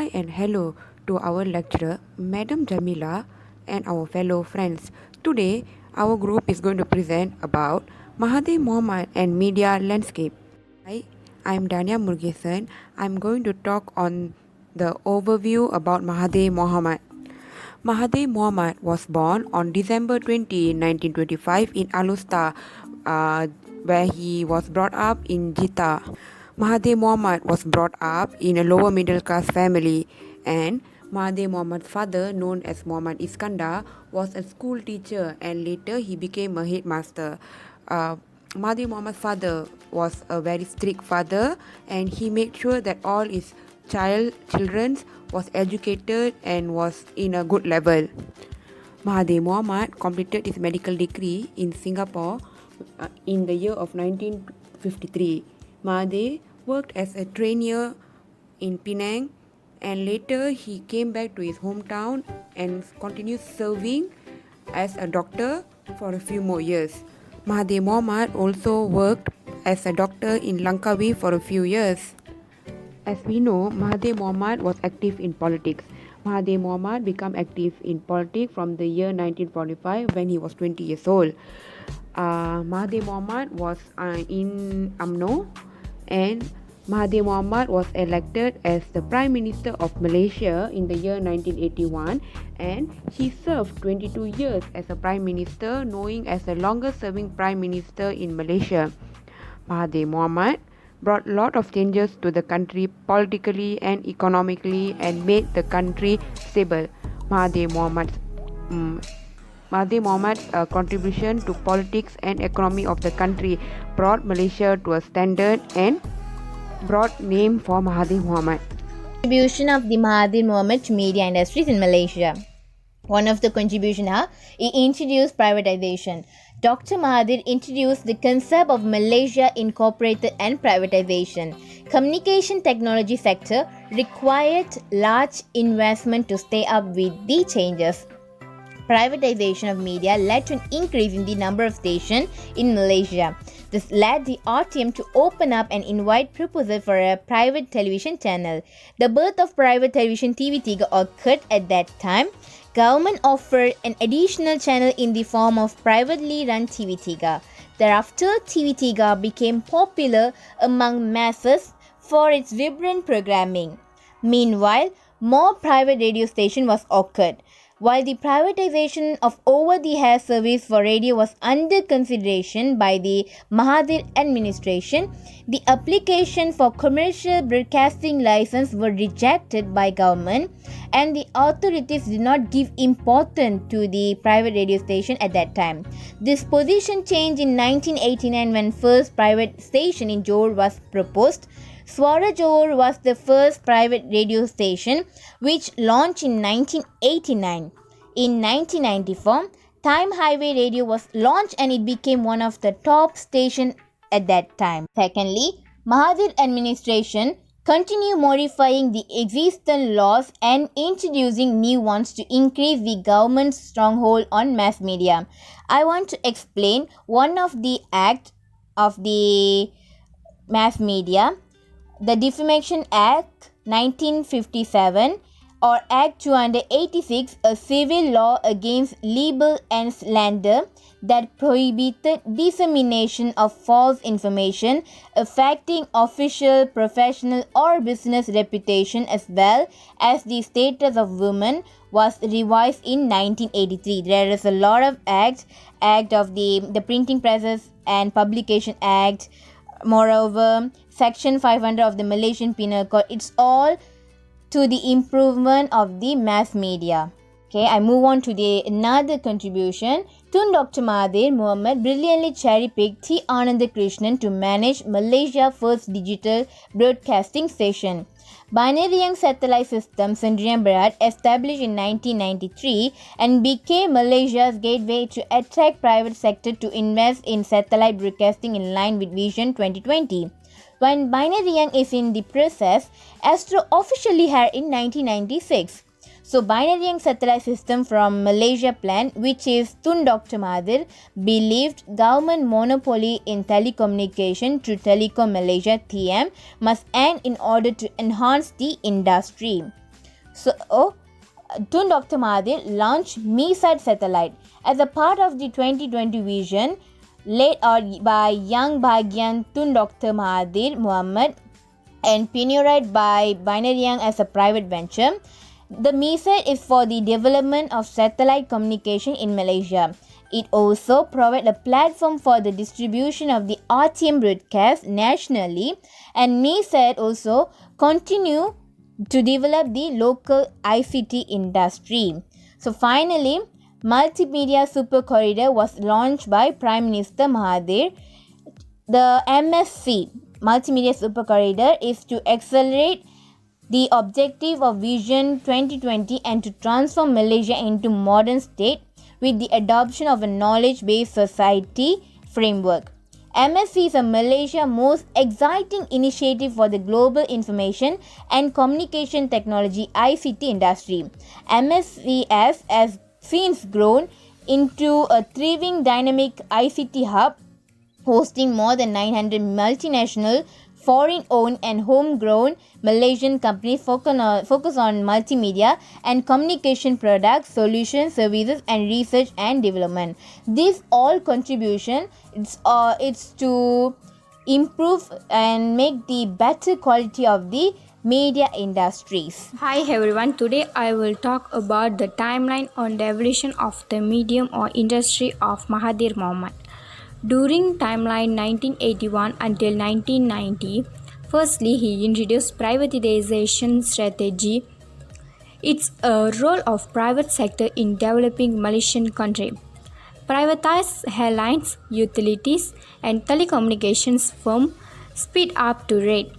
Hi and hello to our lecturer, Madam Jamila, and our fellow friends. Today, our group is going to present about Mahathir Mohamad and media landscape. Hi, I'm Dhaanyaa Murugesan. I'm going to talk on the overview about Mahathir Mohamad. Mahathir Mohamad was born on December 20, 1925 in Alustar, where he was brought up in Jeddah. Mahathir Mohamad was brought up in a lower middle class family, and Mahathir Mohamad's father, known as Muhammad Iskandar, was a school teacher and later he became a headmaster. Mahathir Mohamad's father was a very strict father and he made sure that all his children was educated and was in a good level. Mahathir Mohamad completed his medical degree in Singapore in the year of 1953. Mahathir worked as a trainer in Penang and later he came back to his hometown and continued serving as a doctor for a few more years. Mahathir Mohamad also worked as a doctor in Langkawi for a few years. As we know, Mahathir Mohamad was active in politics. Mahathir Mohamad became active in politics from the year 1945 when he was 20 years old. Mahathir Mohamad was in UMNO, and Mahathir Mohamad was elected as the Prime Minister of Malaysia in the year 1981, and he served 22 years as a Prime Minister, knowing as the longest serving Prime Minister in Malaysia. Mahathir Mohamad brought a lot of changes to the country politically and economically and made the country stable. Mahathir Mohamad's contribution to politics and economy of the country brought Malaysia to a standard and brought name for Mahathir Mohamad. Contribution of the Mahathir Mohamad to media industries in Malaysia. One of the contributions he introduced privatization. Dr. Mahathir introduced the concept of Malaysia Incorporated and privatization. Communication technology sector required large investment to stay up with the changes. Privatization of media led to an increase in the number of stations in Malaysia. This led the RTM to open up and invite proposal for a private television channel. The birth of private television TV3 occurred at that time. Government offered an additional channel in the form of privately run TV3. Thereafter, TV3 became popular among masses for its vibrant programming. Meanwhile, more private radio station was occurred. While the privatization of over-the-air service for radio was under consideration by the Mahathir administration, the application for commercial broadcasting license were rejected by government and the authorities did not give importance to the private radio station at that time. This position changed in 1989 when first private station in Johor was proposed. Swara Johor was the first private radio station which launched in 1989. In 1994, Time Highway Radio was launched and it became one of the top stations at that time. Secondly, Mahathir administration continued modifying the existing laws and introducing new ones to increase the government's stronghold on mass media. I want to explain one of the acts of the mass media. The Defamation Act 1957 or Act 286, a civil law against libel and slander that prohibited dissemination of false information affecting official, professional or business reputation as well as the status of women, was revised in 1983. There is a lot of acts, Act of the Printing Presses and Publication Act, moreover Section 500 of the Malaysian Penal Code. It's all to the improvement of the mass media. Okay, I move on to the another contribution. Tun Dr. Mahathir Mohamad brilliantly cherry-picked T. Anandakrishnan to manage Malaysia's first digital broadcasting station. Binary Young Satellite System Sendirian Berat established in 1993 and became Malaysia's gateway to attract private sector to invest in satellite broadcasting in line with Vision 2020. When Binary Young is in the process, Astro officially hired in 1996. So Binary Young Satellite System from Malaysia plan, which is Tun Dr. Mahathir, believed government monopoly in telecommunication through Telekom Malaysia TM must end in order to enhance the industry. So, Tun Dr. Mahathir launched MeSat satellite as a part of the 2020 vision laid out by young Bhagyan Tun Dr. Mahathir Mohamad and pioneered by Binary as a private venture. The MeSat is for the development of satellite communication in Malaysia. It also provides a platform for the distribution of the RTM broadcast nationally, and MeSat also continue to develop the local ICT industry. So finally, Multimedia Super Corridor was launched by Prime Minister Mahathir. The MSC, Multimedia Super Corridor, is to accelerate the objective of Vision 2020 and to transform Malaysia into modern state with the adoption of a knowledge-based society framework. MSC is a Malaysia's most exciting initiative for the global information and communication technology ICT industry. MSCS has since grown into a thriving dynamic ICT hub hosting more than 900 multinational, foreign-owned and homegrown Malaysian companies focus on multimedia and communication products, solutions, services and research and development. This all contribution it's to improve and make the better quality of the media industries. Hi everyone, today I will talk about the timeline on the evolution of the medium or industry of Mahathir Mohamad. During timeline 1981 until 1990, firstly he introduced privatization strategy. It's a role of private sector in developing Malaysian country. Privatized airlines, utilities and telecommunications firm speed up to rate.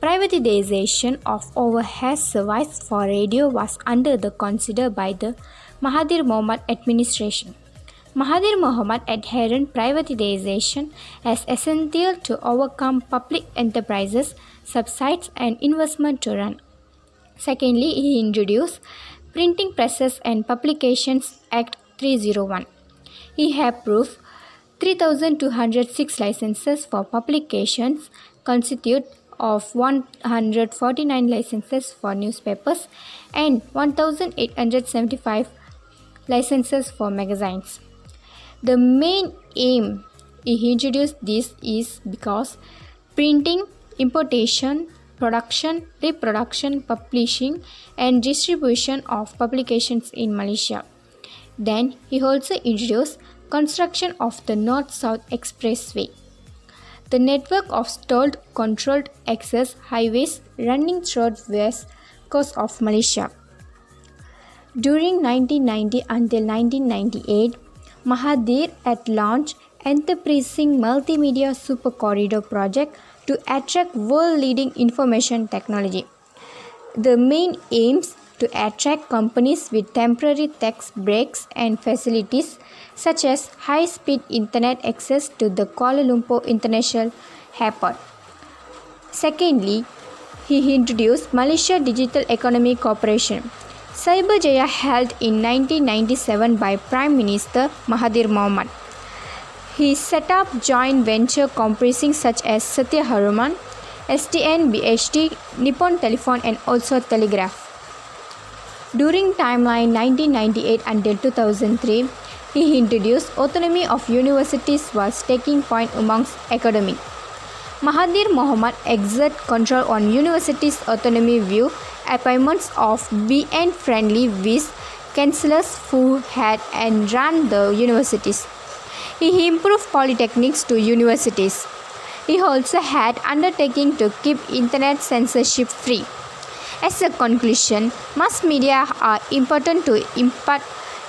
Privatization of overhead service for radio was under the consider by the Mahathir Mohamad administration. Mahathir Mohamad adherent privatization as essential to overcome public enterprises, subsidies and investment to run. Secondly, he introduced Printing Presses and Publications Act 301. He approved 3,206 licenses for publications, constitute of 149 licenses for newspapers and 1,875 licenses for magazines. The main aim he introduced this is because printing, importation, production, reproduction, publishing and distribution of publications in Malaysia. Then he also introduced construction of the North-South Expressway, the network of stalled controlled access highways running throughout west coast of Malaysia. During 1990 until 1998, Mahathir had launched enterprising multimedia super corridor project to attract world-leading information technology. The main aims to attract companies with temporary tax breaks and facilities such as high-speed internet access to the Kuala Lumpur International Airport. Secondly, he introduced Malaysia Digital Economy Corporation, Cyberjaya held in 1997 by Prime Minister Mahathir Mohamad. He set up joint venture comprising such as Satya Haruman, STN, BHT, Nippon Telephone and also Telegraph. During timeline 1998 until 2003, he introduced autonomy of universities was taking point amongst academy. Mahathir Mohamad exerted control on universities' autonomy view appointments of BN-friendly vice chancellors who had and ran the universities. He improved polytechnics to universities. He also had undertaking to keep internet censorship free. As a conclusion, mass media are important to impart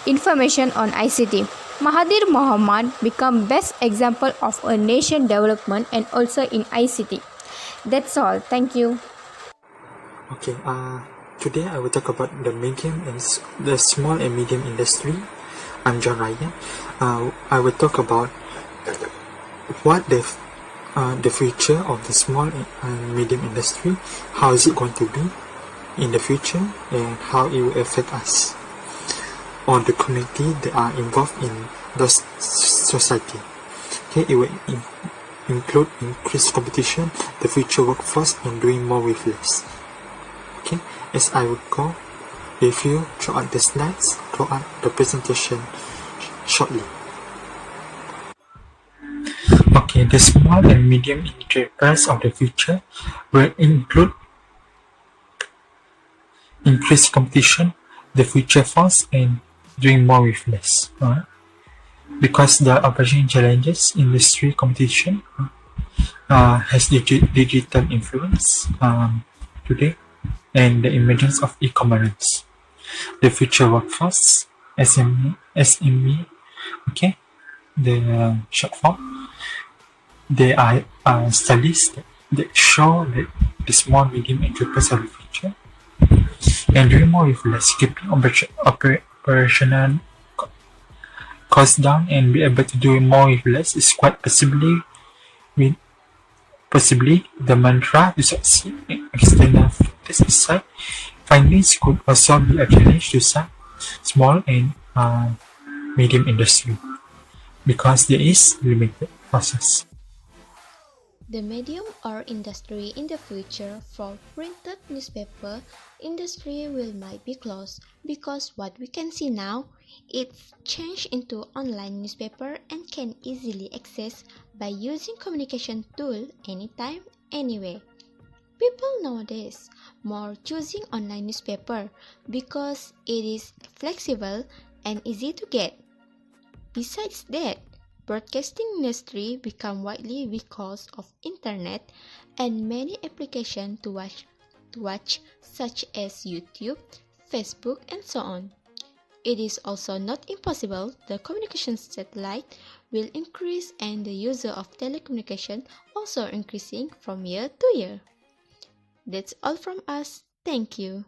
information on ICT. Mahathir Mohamad became best example of a nation development and also in ICT. That's all. Thank you. Okay, today I will talk about the medium and the small and medium industry. I'm John Ryan. I will talk about what the future of the small and medium industry, how is it going to be in the future, and how it will affect us or the community that are involved in the society. Okay, it will include increased competition, the future workforce, and doing more with less. Okay, as I will go review throughout the slides, throughout the presentation shortly. Okay, the small and medium enterprise of the future will include increased competition, the future force, and doing more with less. Because the operational challenges, industry competition has digital influence today, and the emergence of e-commerce. The future workforce, SME, okay, the short form. There are studies that show that the small medium enterprise of the future and doing more with less, keeping operational costs down and be able to do more with less is quite possibly the mantra to succeed in external factors aside. Findings could also be a challenge to some small and medium industry because there is limited process. The medium or industry in the future for printed newspaper industry will might be closed because what we can see now, it's changed into online newspaper and can easily access by using communication tool anytime, anywhere. People nowadays more choosing online newspaper because it is flexible and easy to get. Besides that, broadcasting industry become widely because of internet and many applications to watch such as YouTube, Facebook and so on. It is also not impossible the communication satellite will increase and the user of telecommunication also increasing from year to year. That's all from us. Thank you.